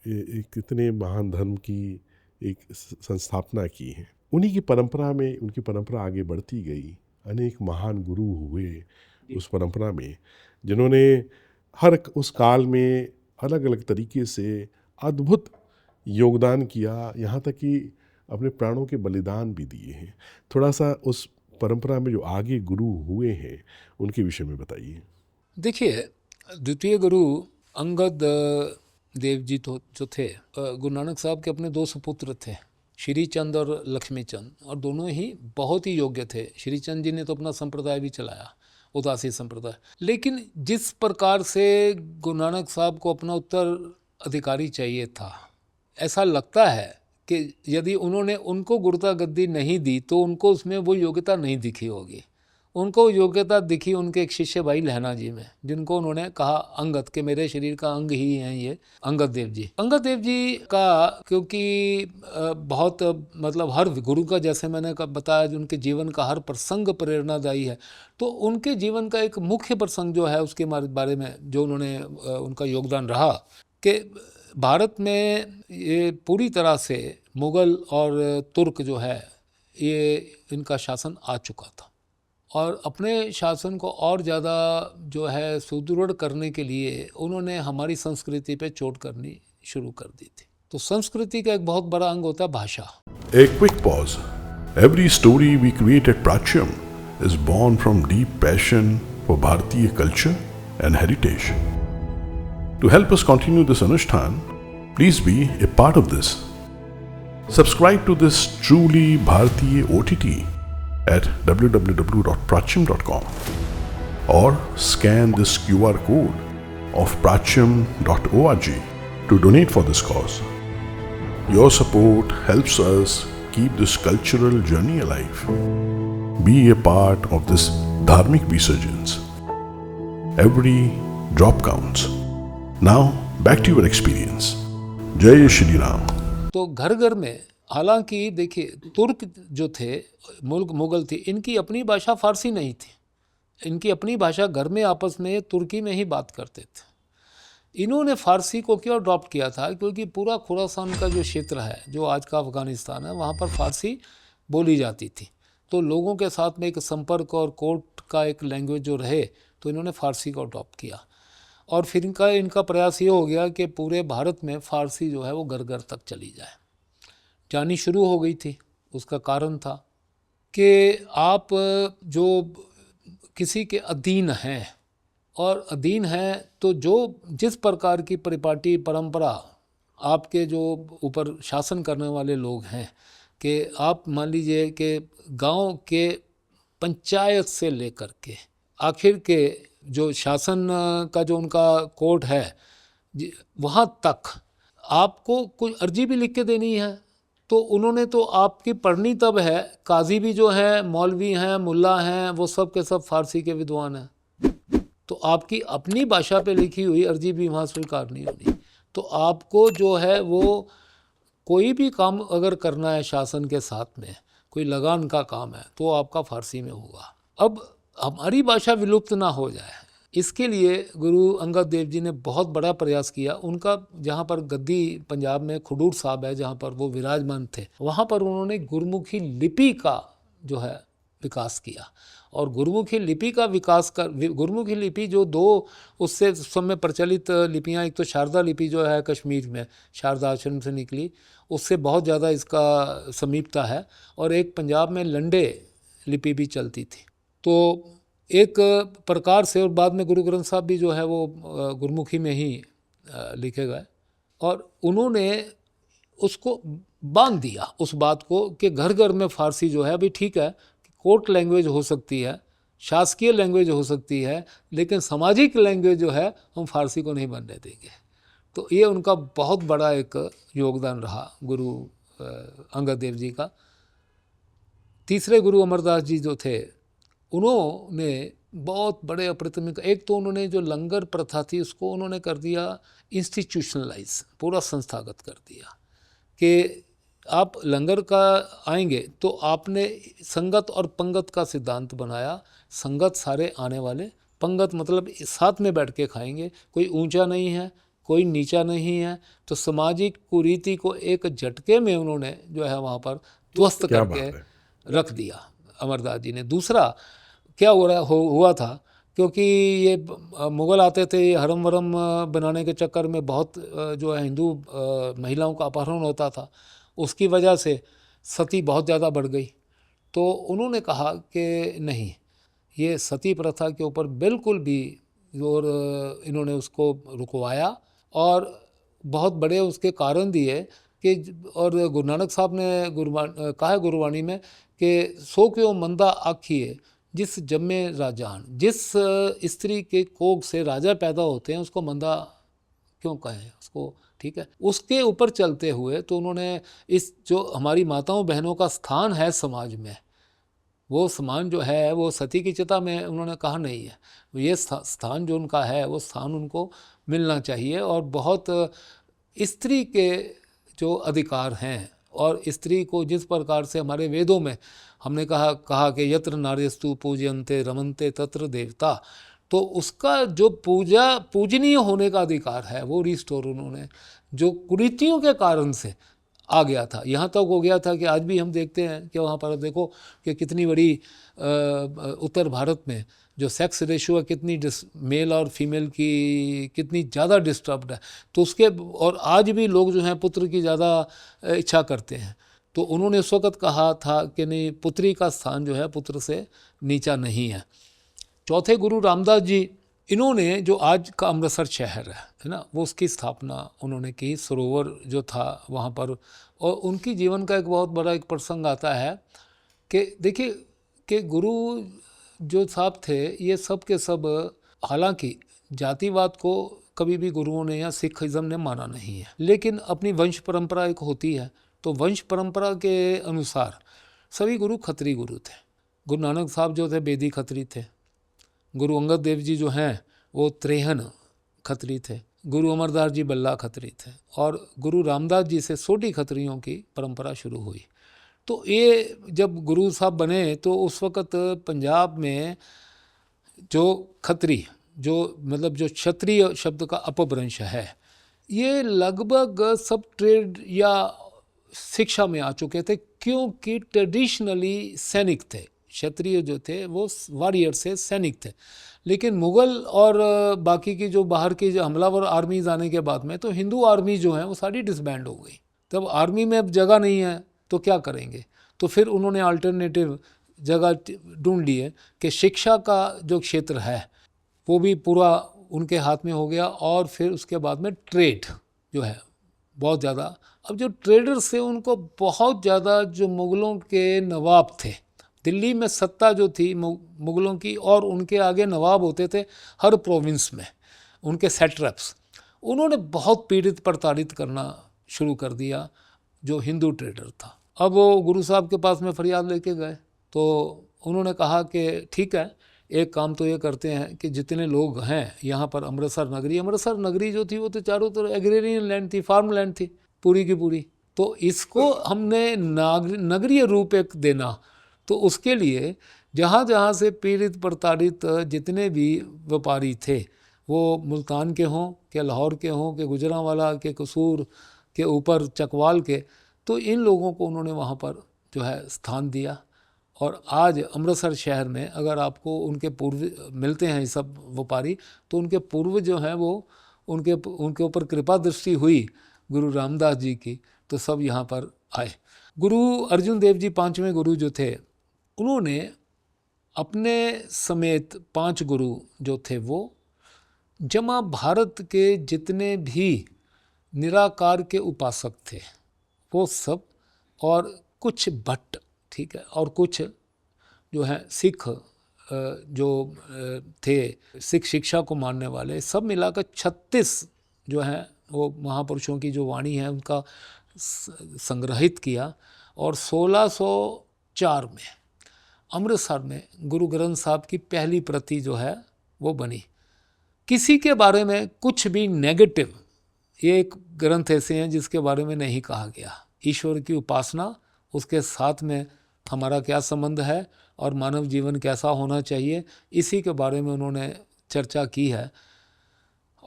B: एक इतने महान धर्म की एक संस्थापना की है। उन्हीं की परंपरा में, उनकी परंपरा आगे बढ़ती गई। अनेक महान गुरु हुए उस परंपरा में, जिन्होंने हर उस काल में अलग अलग तरीके से अद्भुत योगदान किया, यहाँ तक कि अपने प्राणों के बलिदान भी दिए हैं। थोड़ा सा उस परंपरा में जो आगे गुरु हुए हैं उनके विषय में बताइए।
A: देखिए, द्वितीय गुरु अंगद देव जी जो थे, गुरु नानक साहब के अपने दो सुपुत्र थे, श्री चंद और लक्ष्मी चंद, और दोनों ही बहुत ही योग्य थे। श्री चंद जी ने तो अपना संप्रदाय भी चलाया, उदासी संप्रदाय। लेकिन जिस प्रकार से गुरु नानक साहब को अपना उत्तराधिकारी चाहिए था, ऐसा लगता है कि यदि उन्होंने उनको गुरुता गद्दी नहीं दी तो उनको उसमें वो योग्यता नहीं दिखी होगी। उनको योग्यता दिखी उनके एक शिष्य भाई लहना जी में, जिनको उन्होंने कहा अंगद, के मेरे शरीर का अंग ही हैं ये अंगद देव जी। अंगद देव जी का क्योंकि बहुत मतलब हर गुरु का, जैसे मैंने बताया, उनके जीवन का हर प्रसंग प्रेरणादायी है। तो उनके जीवन का एक मुख्य प्रसंग जो है उसके बारे में जो उन्होंने उनका योगदान रहा कि भारत में ये पूरी तरह से मुग़ल और तुर्क जो है ये इनका शासन आ चुका था, और अपने शासन को और ज़्यादा जो है सुदृढ़ करने के लिए उन्होंने हमारी संस्कृति पे चोट करनी शुरू कर दी थी। तो संस्कृति का एक बहुत बड़ा अंग होता है भाषा।
B: A quick pause. Every story we create at Prachyam is born from deep passion for Bharatiya culture and heritage. To help us continue this Anushthan, please be a part of this. Subscribe to this truly Bharatiya OTT at www.prachyam.com or scan this QR code of prachyam.org to donate for this cause. Your support helps us keep this cultural journey alive. Be a part of this dharmic resurgence. Every drop counts. Now back to your experience. जय श्री राम।
A: तो घर घर में हालांकि देखिए, तुर्क जो थे, मुगल थे, इनकी अपनी भाषा फारसी नहीं थी। इनकी अपनी भाषा घर में आपस में तुर्की में ही बात करते थे। इन्होंने फारसी को क्यों अडॉप्ट किया था? क्योंकि पूरा खुरासान का जो क्षेत्र है, जो आज का अफ़गानिस्तान है, वहाँ पर फारसी बोली जाती थी। तो लोगों के साथ में एक संपर्क और कोर्ट का एक लैंग्वेज जो रहे, तो इन्होंने फारसी को अडॉप्ट किया। और फिर इनका प्रयास ये हो गया कि पूरे भारत में फ़ारसी जो है वो घर घर तक चली जाए, जानी शुरू हो गई थी। उसका कारण था कि आप जो किसी के अधीन हैं, और अधीन है तो जो जिस प्रकार की परिपाटी परंपरा आपके जो ऊपर शासन करने वाले लोग हैं, कि आप मान लीजिए कि गांव के पंचायत से लेकर के आखिर के जो शासन का जो उनका कोर्ट है, वहाँ तक आपको कोई अर्जी भी लिख के देनी है, तो उन्होंने तो आपकी पढ़नी तब है। काजी भी जो है, मौलवी हैं, मुल्ला हैं, वो सब के सब फारसी के विद्वान हैं। तो आपकी अपनी भाषा पे लिखी हुई अर्जी भी वहाँ स्वीकार नहीं होनी। तो आपको जो है वो कोई भी काम अगर करना है शासन के साथ में, कोई लगान का काम है, तो आपका फारसी में होगा। अब हमारी भाषा विलुप्त ना हो जाए, इसके लिए गुरु अंगद देव जी ने बहुत बड़ा प्रयास किया। उनका जहाँ पर गद्दी पंजाब में खडूर साहब है, जहाँ पर वो विराजमान थे, वहाँ पर उन्होंने गुरमुखी लिपि का जो है विकास किया। और गुरमुखी लिपि का विकास कर, गुरमुखी लिपि जो दो उससे समय प्रचलित लिपियाँ, एक तो शारदा लिपि जो है कश्मीर में शारदा आश्रम से निकली, उससे बहुत ज़्यादा इसका समीपता है, और एक पंजाब में लंडे लिपि भी चलती थी। तो एक प्रकार से, और बाद में गुरु ग्रंथ साहब भी जो है वो गुरमुखी में ही लिखे गए, और उन्होंने उसको बांध दिया उस बात को कि घर घर में फारसी जो है, अभी ठीक है कोर्ट लैंग्वेज हो सकती है, शासकीय लैंग्वेज हो सकती है, लेकिन सामाजिक लैंग्वेज जो है हम फारसी को नहीं बनने देंगे। तो ये उनका बहुत बड़ा एक योगदान रहा गुरु अंगद देव जी का। तीसरे गुरु अमरदास जी जो थे, उन्होंने बहुत बड़े अप्रतिम, एक तो उन्होंने जो लंगर प्रथा थी उसको उन्होंने कर दिया इंस्टीट्यूशनलाइज, पूरा संस्थागत कर दिया कि आप लंगर का आएंगे तो आपने संगत और पंगत का सिद्धांत बनाया। संगत सारे आने वाले, पंगत मतलब साथ में बैठ के खाएंगे, कोई ऊंचा नहीं है, कोई नीचा नहीं है। तो सामाजिक कुरीति को एक झटके में उन्होंने जो है वहाँ पर ध्वस्त करके रख दिया अमरदास जी ने। दूसरा क्या हुआ था, क्योंकि ये मुग़ल आते थे, ये हरम वरम बनाने के चक्कर में बहुत जो है हिंदू महिलाओं का अपहरण होता था, उसकी वजह से सती बहुत ज़्यादा बढ़ गई। तो उन्होंने कहा कि नहीं, ये सती प्रथा के ऊपर बिल्कुल भी, और इन्होंने उसको रुकवाया, और बहुत बड़े उसके कारण दिए कि, और गुरु नानक साहब ने कहा है गुरुवाणी में कि सो क्यों मंदा आखिए जिस जम्मे राजान, जिस स्त्री के कोख से राजा पैदा होते हैं उसको मंदा क्यों कहें उसको, ठीक है। उसके ऊपर चलते हुए तो उन्होंने इस जो हमारी माताओं बहनों का स्थान है समाज में, वो समान जो है वो सती की चिता में उन्होंने कहा नहीं है, ये स्थान जो उनका है वो स्थान उनको मिलना चाहिए। और बहुत स्त्री के जो अधिकार हैं, और स्त्री को जिस प्रकार से हमारे वेदों में हमने कहा कि यत्र नार्यस्तु पूजयन्ते रमन्ते तत्र देवता, तो उसका जो पूजनीय होने का अधिकार है वो रिस्टोर उन्होंने, जो कुरीतियों के कारण से आ गया था, यहाँ तक हो गया था कि आज भी हम देखते हैं कि वहाँ पर देखो कि कितनी बड़ी उत्तर भारत में जो सेक्स रेशियो है, कितनी मेल और फीमेल की कितनी ज़्यादा डिस्टर्ब्ड है। तो उसके, और आज भी लोग जो हैं पुत्र की ज़्यादा इच्छा करते हैं। तो उन्होंने उस वक़्त कहा था कि नहीं, पुत्री का स्थान जो है पुत्र से नीचा नहीं है। चौथे गुरु रामदास जी, इन्होंने जो आज का अमृतसर शहर है ना, वो उसकी स्थापना उन्होंने की, सरोवर जो था वहाँ पर। और उनकी जीवन का एक बहुत बड़ा एक प्रसंग आता है कि देखिए कि गुरु जो साहब थे, ये सब के सब, हालांकि जातिवाद को कभी भी गुरुओं ने या सिखिज़म ने माना नहीं है, लेकिन अपनी वंश परंपरा एक होती है, तो वंश परंपरा के अनुसार सभी गुरु खत्री गुरु थे। गुरु नानक साहब जो थे बेदी खत्री थे, गुरु अंगद देव जी जो हैं वो त्रेहन खत्री थे, गुरु अमरदास जी बल्ला खत्री थे और गुरु रामदास जी से सोटी खत्रियों की परंपरा शुरू हुई। तो ये जब गुरु साहब बने तो उस वक़्त पंजाब में जो खत्री, जो मतलब जो क्षत्रिय शब्द का अपभ्रंश है, ये लगभग सब ट्रेड या शिक्षा में आ चुके थे, क्योंकि ट्रेडिशनली सैनिक थे। क्षत्रिय जो थे वो वॉरियर से सैनिक थे। लेकिन मुग़ल और बाकी की जो बाहर की जो हमलावर आर्मीज आने के बाद में तो हिंदू आर्मी जो है वो सारी डिसबैंड हो गई। तब आर्मी में अब जगह नहीं है तो क्या करेंगे, तो फिर उन्होंने अल्टरनेटिव जगह ढूंढ ली है कि शिक्षा का जो क्षेत्र है वो भी पूरा उनके हाथ में हो गया। और फिर उसके बाद में ट्रेड जो है बहुत ज़्यादा, अब जो ट्रेडर्स थे उनको बहुत ज़्यादा जो मुग़लों के नवाब थे, दिल्ली में सत्ता जो थी मुग़लों की, और उनके आगे नवाब होते थे हर प्रोविंस में, उनके सेट्रप्स, उन्होंने बहुत पीड़ित प्रताड़ित करना शुरू कर दिया जो हिंदू ट्रेडर था। अब वो गुरु साहब के पास में फरियाद लेके गए तो उन्होंने कहा कि ठीक है, एक काम तो ये करते हैं कि जितने लोग हैं यहाँ पर अमृतसर नगरी जो थी वो तो चारों तरफ एग्रेरियन लैंड थी, फार्म लैंड थी पूरी की पूरी, तो इसको हमने नगरीय रूप एक देना। तो उसके लिए जहाँ जहाँ से पीड़ित प्रताड़ित जितने भी व्यापारी थे, वो मुल्तान के हों कि लाहौर के हों कि गुजरांवाला के कसूर के ऊपर चकवाल के, तो इन लोगों को उन्होंने वहाँ पर जो है स्थान दिया। और आज अमृतसर शहर में अगर आपको उनके पूर्व मिलते हैं ये सब व्यापारी, तो उनके पूर्व जो हैं वो उनके ऊपर कृपा दृष्टि हुई गुरु रामदास जी की, तो सब यहाँ पर आए। गुरु अर्जुन देव जी 5वें गुरु जो थे, उन्होंने अपने समेत 5 गुरु जो थे वो जमा भारत के जितने भी निराकार के उपासक थे वो सब, और कुछ भट्ट, ठीक है, और कुछ जो है सिख जो थे, सिख शिक्षा को मानने वाले, सब मिलाकर 36 जो है वो महापुरुषों की जो वाणी है उनका संग्रहित किया। और 1604 में अमृतसर में गुरु ग्रंथ साहब की पहली प्रति जो है वो बनी। किसी के बारे में कुछ भी नेगेटिव, ये एक ग्रंथ ऐसे हैं जिसके बारे में नहीं कहा गया। ईश्वर की उपासना, उसके साथ में हमारा क्या संबंध है और मानव जीवन कैसा होना चाहिए, इसी के बारे में उन्होंने चर्चा की है।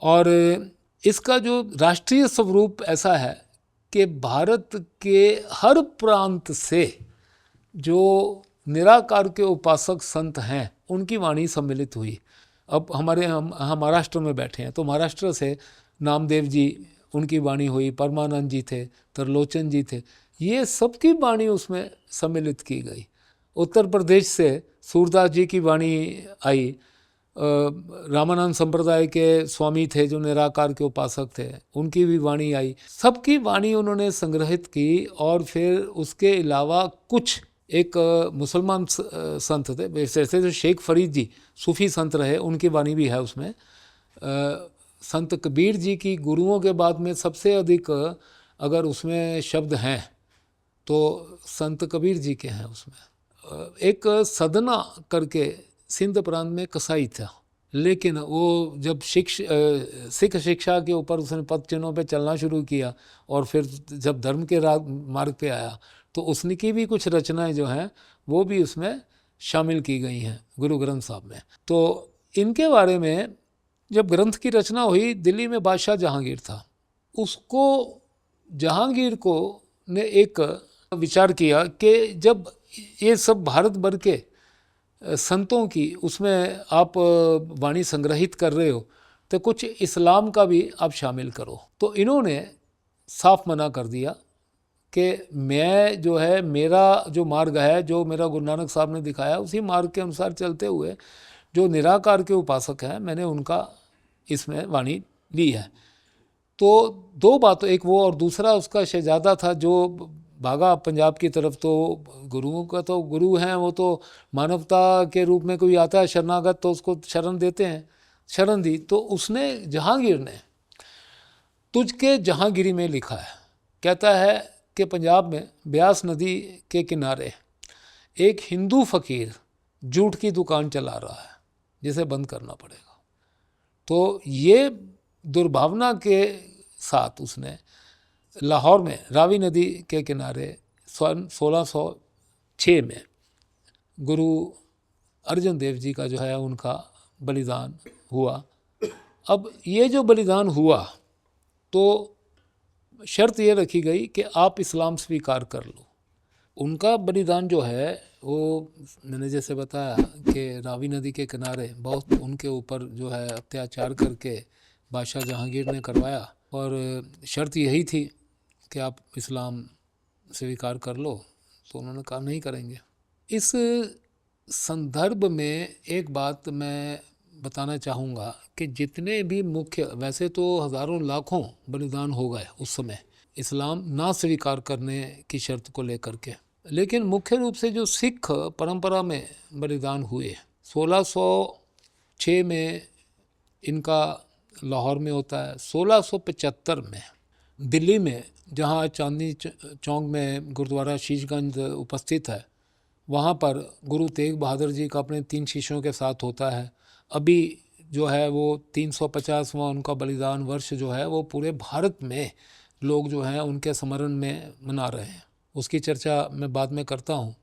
A: और इसका जो राष्ट्रीय स्वरूप ऐसा है कि भारत के हर प्रांत से जो निराकार के उपासक संत हैं उनकी वाणी सम्मिलित हुई। अब हम महाराष्ट्र में बैठे हैं तो महाराष्ट्र से नामदेव जी उनकी वाणी हुई, परमानंद जी थे, त्रिलोचन जी थे, ये सबकी वाणी उसमें सम्मिलित की गई। उत्तर प्रदेश से सूरदास जी की वाणी आई, रामानंद संप्रदाय के स्वामी थे जो निराकार के उपासक थे, उनकी भी वाणी आई। सबकी वाणी उन्होंने संग्रहित की। और फिर उसके अलावा कुछ एक मुसलमान संत थे, वैसे तो शेख फरीद जी सूफी संत रहे, उनकी वाणी भी है उसमें। संत कबीर जी की गुरुओं के बाद में सबसे अधिक अगर उसमें शब्द हैं तो संत कबीर जी के हैं उसमें। एक सदना करके सिंध प्रांत में कसाई था, लेकिन वो जब सिख शिक्षा के ऊपर उसने पद चिन्हों पे चलना शुरू किया और फिर जब धर्म के मार्ग पे आया तो उसने की भी कुछ रचनाएं जो हैं वो भी उसमें शामिल की गई हैं गुरु ग्रंथ साहब में। तो इनके बारे में जब ग्रंथ की रचना हुई, दिल्ली में बादशाह जहांगीर था, उसको जहांगीर को ने एक विचार किया कि जब ये सब भारत भर के संतों की उसमें आप वाणी संग्रहित कर रहे हो तो कुछ इस्लाम का भी आप शामिल करो। तो इन्होंने साफ मना कर दिया कि मैं जो है, मेरा जो मार्ग है, जो मेरा गुरु नानक साहब ने दिखाया उसी मार्ग के अनुसार चलते हुए जो निराकार के उपासक हैं मैंने उनका इसमें वाणी ली है। तो 2 बातों, एक वो और दूसरा उसका शहजादा था जो भागा पंजाब की तरफ। तो गुरुओं का तो गुरु हैं, वो तो मानवता के रूप में कोई आता है शरणागत तो उसको शरण देते हैं, शरण दी। तो उसने जहांगीर ने तुझके जहांगीरी में लिखा है, कहता है कि पंजाब में ब्यास नदी के किनारे एक हिंदू फकीर जूट की दुकान चला रहा है जिसे बंद करना पड़ेगा। तो ये दुर्भावना के साथ उसने लाहौर में रावी नदी के किनारे सन 1606 में गुरु अर्जन देव जी का जो है उनका बलिदान हुआ। अब ये जो बलिदान हुआ तो शर्त ये रखी गई कि आप इस्लाम स्वीकार कर लो। उनका बलिदान जो है वो मैंने जैसे बताया कि रावी नदी के किनारे बहुत उनके ऊपर जो है अत्याचार करके बादशाह जहांगीर ने करवाया, और शर्त यही थी कि आप इस्लाम स्वीकार कर लो। तो उन्होंने कहा नहीं करेंगे। इस संदर्भ में एक बात मैं बताना चाहूँगा कि जितने भी मुख्य, वैसे तो हज़ारों लाखों बलिदान हो गए उस समय इस्लाम ना स्वीकार करने की शर्त को लेकर के, लेकिन मुख्य रूप से जो सिख परंपरा में बलिदान हुए 1606 में इनका लाहौर में होता है। 1675 में दिल्ली में, जहाँ चांदनी चौक में गुरुद्वारा शीशगंज उपस्थित है, वहाँ पर गुरु तेग बहादुर जी का अपने 3 शिष्यों के साथ होता है। अभी जो है वो 350वां उनका बलिदान वर्ष जो है वो पूरे भारत में लोग जो हैं उनके स्मरण में मना रहे हैं। उसकी चर्चा मैं बाद में करता हूँ।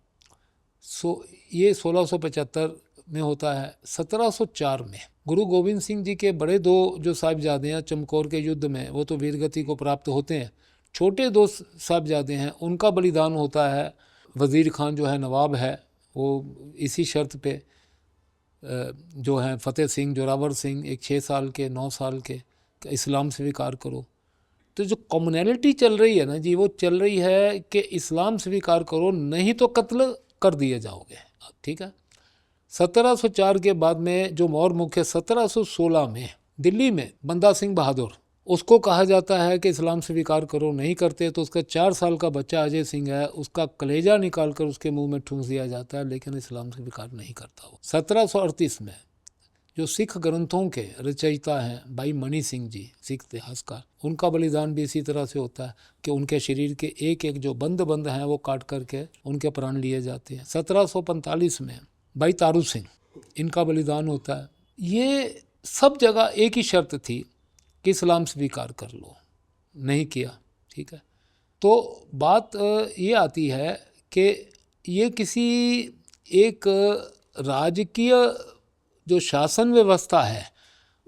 A: ये 1675 में होता है। 1704 में गुरु गोविंद सिंह जी के बड़े 2 जो साहिबजादे हैं चमकौर के युद्ध में, वो तो वीरगति को प्राप्त होते हैं। छोटे 2 साहिबजादे हैं, उनका बलिदान होता है। वज़ीर खान जो है नवाब है, वो इसी शर्त पे जो है फ़तेह सिंह, जोरावर सिंह, एक 6 साल के 9 साल के, इस्लाम स्वीकार करो। तो जो कम्युनैलिटी चल रही है ना जी, वो चल रही है कि इस्लाम स्वीकार करो नहीं तो कत्ल कर दिए जाओगे। ठीक है। 1704 के बाद में जो और मुख्य 1716 में दिल्ली में बंदा सिंह बहादुर, उसको कहा जाता है कि इस्लाम स्वीकार करो, नहीं करते तो उसका 4 साल का बच्चा अजय सिंह है, उसका कलेजा निकाल कर उसके मुंह में ठूंस दिया जाता है, लेकिन इस्लाम स्वीकार नहीं करता वो। 1738 में जो सिख ग्रंथों के रचयिता हैं भाई मणि सिंह जी, सिख इतिहासकार, उनका बलिदान भी इसी तरह से होता है कि उनके शरीर के एक एक जो बंद बंद हैं वो काट करके उनके प्राण लिए जाते हैं। 1745 में भाई तारू सिंह, इनका बलिदान होता है। ये सब जगह एक ही शर्त थी कि इस्लाम स्वीकार कर लो, नहीं किया। ठीक है। तो बात ये आती है कि ये किसी एक राजकीय जो शासन व्यवस्था है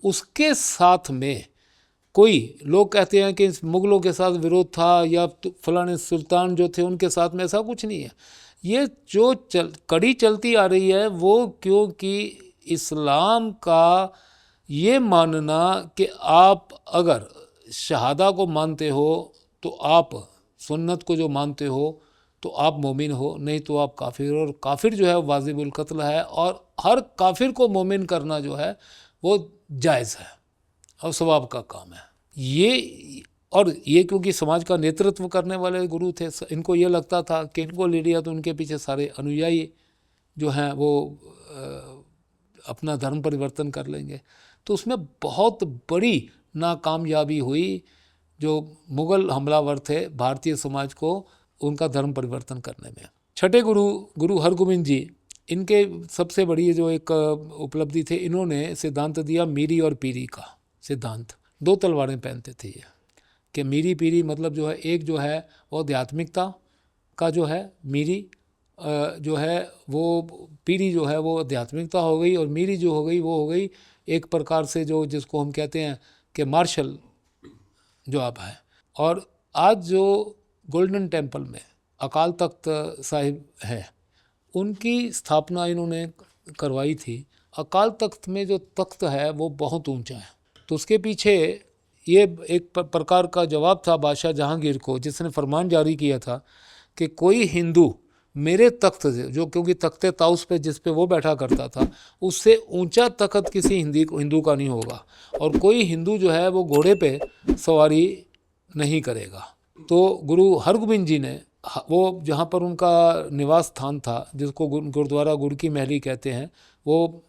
A: उसके साथ में, कोई लोग कहते हैं कि मुग़लों के साथ विरोध था या फलाने सुल्तान जो थे उनके साथ में, ऐसा कुछ नहीं है। ये जो कड़ी चलती आ रही है वो क्योंकि इस्लाम का ये मानना कि आप अगर शहादा को मानते हो तो आप सुन्नत को जो मानते हो तो आप मोमिन हो, नहीं तो आप काफिर हो। और काफिर जो है वाजिबुल कत्ल है, और हर काफिर को मोमिन करना जो है वो जायज़ है और सवाब का काम है। ये क्योंकि समाज का नेतृत्व करने वाले गुरु थे, इनको ये लगता था कि इनको ले लिया तो उनके पीछे सारे अनुयायी जो हैं वो अपना धर्म परिवर्तन कर लेंगे। तो उसमें बहुत बड़ी नाकामयाबी हुई। जो मुग़ल हमलावर थे भारतीय समाज को उनका धर्म परिवर्तन करने में। छठे गुरु हरगोबिंद जी, इनके सबसे बड़ी जो एक उपलब्धि थे, इन्होंने सिद्धांत दिया मीरी और पीरी का सिद्धांत। 2 तलवारें पहनते थे ये, कि मीरी पीरी मतलब जो है, एक जो है वो आध्यात्मिकता का जो है मीरी जो है, वो पीरी जो है वो आध्यात्मिकता हो गई, और मीरी जो हो गई वो हो गई एक प्रकार से जो जिसको हम कहते हैं कि मार्शल जो आप है। और आज जो गोल्डन टेम्पल में अकाल तख्त साहिब है, उनकी स्थापना इन्होंने करवाई थी। अकाल तख्त में जो तख्त है वो बहुत ऊंचा है, तो उसके पीछे ये एक प्रकार का जवाब था बादशाह जहांगीर को, जिसने फरमान जारी किया था कि कोई हिंदू मेरे तख्त से, जो क्योंकि तख्ते ताउस पे जिस पे वो बैठा करता था, उससे ऊंचा तख्त किसी हिंदू का नहीं होगा, और कोई हिंदू जो है वो घोड़े पे सवारी नहीं करेगा। तो गुरु हरगोबिंद जी ने वो जहाँ पर उनका निवास स्थान था, जिसको गुरुद्वारा गुरु की महली कहते हैं, वो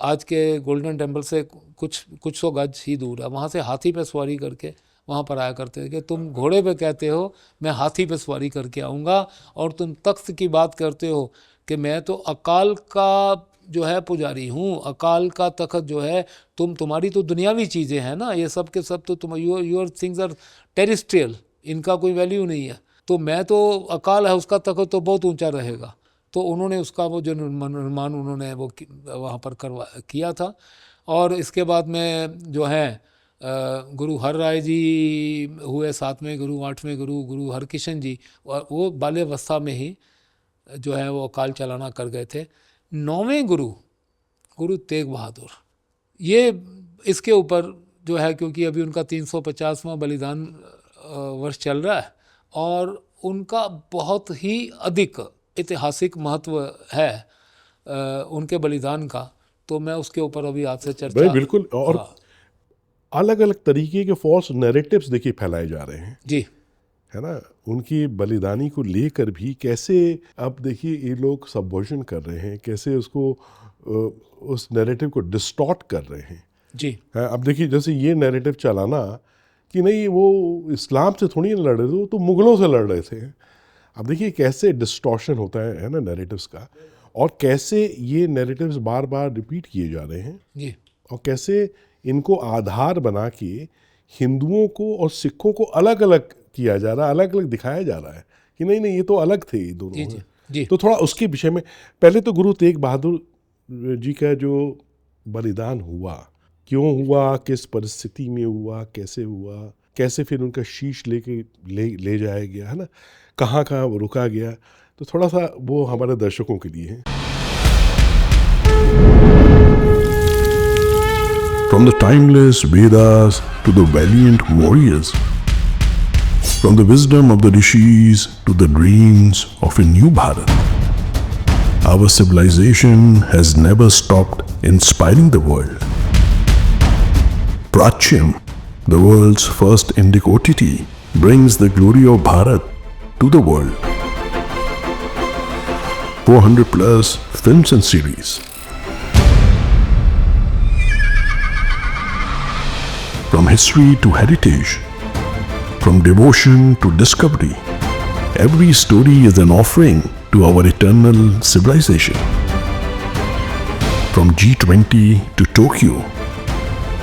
A: आज के गोल्डन टेम्पल से कुछ सौ गज ही दूर है। वहाँ से हाथी पे सवारी करके वहाँ पर आया करते थे कि तुम घोड़े पे कहते हो, मैं हाथी पे सवारी करके आऊँगा, और तुम तख्त की बात करते हो कि मैं तो अकाल का जो है पुजारी हूँ, अकाल का तख्त जो है, तुम्हारी तो दुनियावी चीज़ें हैं ना, ये सब के सब तो तुम योर थिंग्स आर टेरेस्ट्रियल, इनका कोई वैल्यू नहीं है, तो मैं तो अकाल है उसका तख्त तो बहुत ऊंचा रहेगा। तो उन्होंने उसका वो जो निर्माण उन्होंने वो वहाँ पर किया था। और इसके बाद में जो है गुरु हर राय जी हुए, 7वें गुरु, 8वें गुरु, गुरु हरकिशन जी, और वो बाल्यावस्था में ही जो है वो अकाल चलाना कर गए थे। 9वें गुरु, गुरु तेग बहादुर, ये इसके ऊपर जो है, क्योंकि अभी उनका 350वां बलिदान वर्ष चल रहा है और उनका बहुत ही अधिक ऐतिहासिक महत्व है उनके बलिदान का, तो मैं उसके ऊपर अभी आपसे चर्चा।
B: बिल्कुल। और
A: हाँ।
B: अलग अलग तरीके के फॉल्स नैरेटिव्स देखिए फैलाए जा रहे हैं,
A: जी,
B: है ना, उनकी बलिदानी को लेकर भी कैसे अब देखिए ये लोग सबवर्जन कर रहे हैं, कैसे उसको उस नैरेटिव को डिस्टॉर्ट कर रहे हैं।
A: जी,
B: है, अब देखिए जैसे ये नैरेटिव चलाना कि नहीं वो इस्लाम से थोड़ी लड़ रहे थे, तो मुगलों से लड़ रहे थे। अब देखिए कैसे डिस्टॉर्शन होता है ना नैरेटिव्स का, और कैसे ये नैरेटिव्स बार बार रिपीट किए जा रहे हैं,
A: जी,
B: और कैसे इनको आधार बना के हिंदुओं को और सिखों को अलग अलग किया जा रहा है, अलग अलग दिखाया जा रहा है कि नहीं नहीं ये तो अलग थे ये दोनों।
A: जी, जी, जी।
B: तो थोड़ा उसके विषय में पहले तो गुरु तेग बहादुर जी का जो बलिदान हुआ, क्यों हुआ, किस परिस्थिति में हुआ, कैसे हुआ, कैसे फिर उनका शीश ले जाया गया, है ना, कहाँ कहाँ वो रुका गया, तो थोड़ा सा वो हमारे दर्शकों के लिए है।
C: From the timeless Vedas to the valiant warriors, from the wisdom of the rishis to the dreams of a new Bharat, our civilization has never stopped inspiring the world. Prachyam, the world's first Indic OTT, brings the glory of Bharat to the world. 400 plus films and series. From history to heritage, from devotion to discovery, every story is an offering to our eternal civilization. From G20 to Tokyo,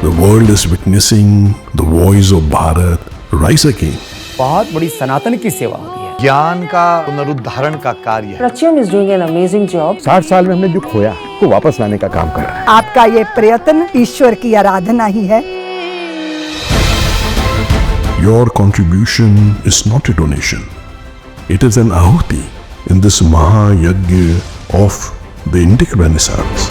C: the world is witnessing the voice of Bharat rise again.
D: बहुत बड़ी सनातन की सेवा हो रही है, ज्ञान का पुनरुद्धारण का कार्य है।
E: Pratyam is doing an amazing job.
F: 60 साल में हमने जो खोया को वापस लाने का काम कर रहा है।
G: आपका ये प्रयत्न ईश्वर की आराधना ही है।
C: Your contribution is not a donation. It is an ahuti in this Mahayagya of the Indic Renaissance.